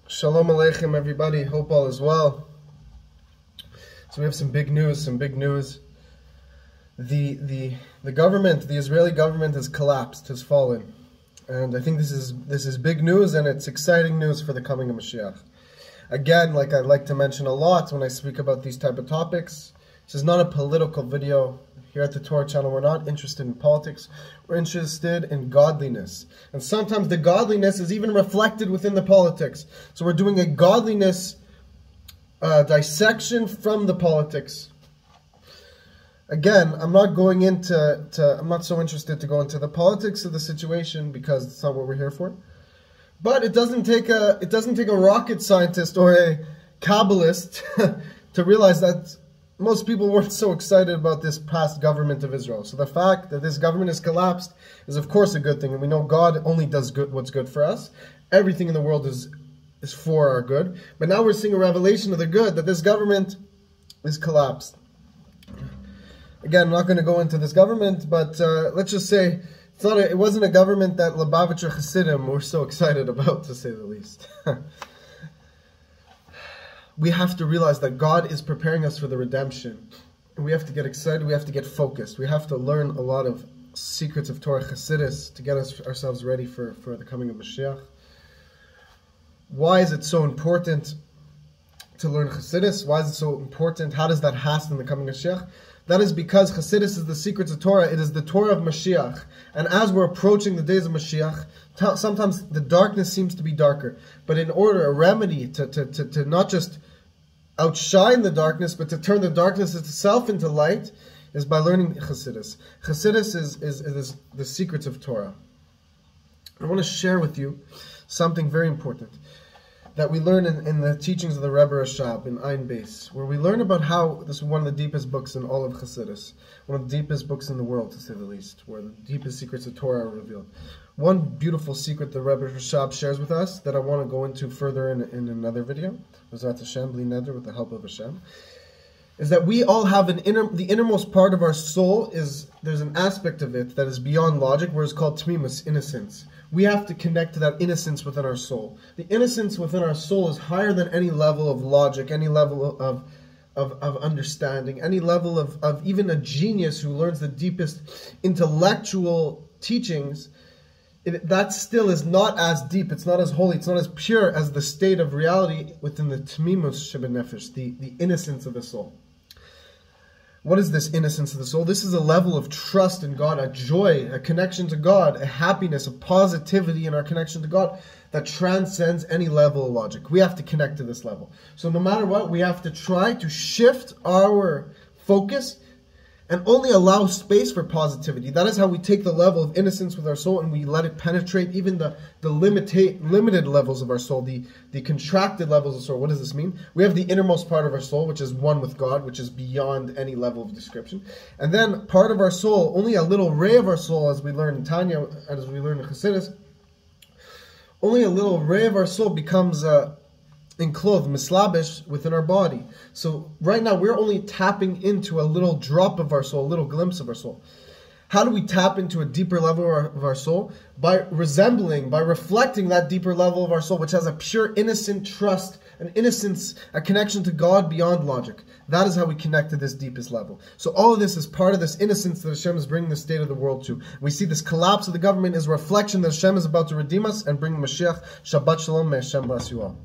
Shalom Aleichem, everybody. Hope all is well. So we have some big news. The government, the Israeli government, has collapsed, has fallen, and I think this is big news, and it's exciting news for the coming of Mashiach. Again, like I like to mention a lot when I speak about these type of topics, this is not a political video. Here at the Torah channel, we're not interested in politics. We're interested in godliness. And sometimes the godliness is even reflected within the politics. So we're doing a godliness dissection from the politics. Again, I'm not going into, I'm not so interested to go into the politics of the situation because it's not what we're here for. But it doesn't take a rocket scientist or a Kabbalist to realize that most people weren't so excited about this past government of Israel. So the fact that this government has collapsed is of course a good thing. And we know God only does what's good for us. Everything in the world is for our good. But now we're seeing a revelation of the good, that this government is collapsed. Again, I'm not going to go into this government, but let's just say it wasn't a government that Lubavitcher Hasidim were so excited about, to say the least. We have to realize that God is preparing us for the redemption. And we have to get excited, we have to get focused. We have to learn a lot of secrets of Torah Secrets to get ourselves ready for the coming of Mashiach. Why is it so important to learn Chassidus? Why is it so important? How does that hasten the coming of Mashiach? That is because Chassidus is the secrets of Torah. It is the Torah of Mashiach. And as we're approaching the days of Mashiach, sometimes the darkness seems to be darker. But in order, a remedy to not just outshine the darkness, but to turn the darkness itself into light, is by learning Chassidus. Chassidus is the secrets of Torah. I want to share with you something very important that we learn in the teachings of the Rebbe Rashab in Ayin Beis, where we learn about how this is one of the deepest books in all of Chassidus, one of the deepest books in the world, to say the least, where the deepest secrets of Torah are revealed. One beautiful secret the Rebbe Rashab shares with us that I want to go into further in another video, B'shavt Hashem, Bli Neder, with the help of Hashem, is that we all have the innermost part of our soul there's an aspect of it that is beyond logic, where it's called tmimus, innocence. We have to connect to that innocence within our soul. The innocence within our soul is higher than any level of logic, any level of understanding, any level of even a genius who learns the deepest intellectual teachings. That still is not as deep, it's not as holy, it's not as pure as the state of reality within the tmimus shebenefesh, the innocence of the soul. What is this innocence of the soul? This is a level of trust in God, a joy, a connection to God, a happiness, a positivity in our connection to God that transcends any level of logic. We have to connect to this level. So no matter what, we have to try to shift our focus and only allow space for positivity. That is how we take the level of innocence with our soul and we let it penetrate even the limited levels of our soul, the contracted levels of soul. What does this mean? We have the innermost part of our soul, which is one with God, which is beyond any level of description. And then part of our soul, only a little ray of our soul, as we learn in Tanya, as we learn in Chassidus, only a little ray of our soul becomes enclosed, mislabish, within our body. So right now we're only tapping into a little drop of our soul, a little glimpse of our soul. How do we tap into a deeper level of our soul? By reflecting that deeper level of our soul, which has a pure, innocent trust, an innocence, a connection to God beyond logic. That is how we connect to this deepest level. So all of this is part of this innocence that Hashem is bringing the state of the world to. We see this collapse of the government is a reflection that Hashem is about to redeem us and bring Mashiach. Shabbat Shalom, may Hashem bless you all.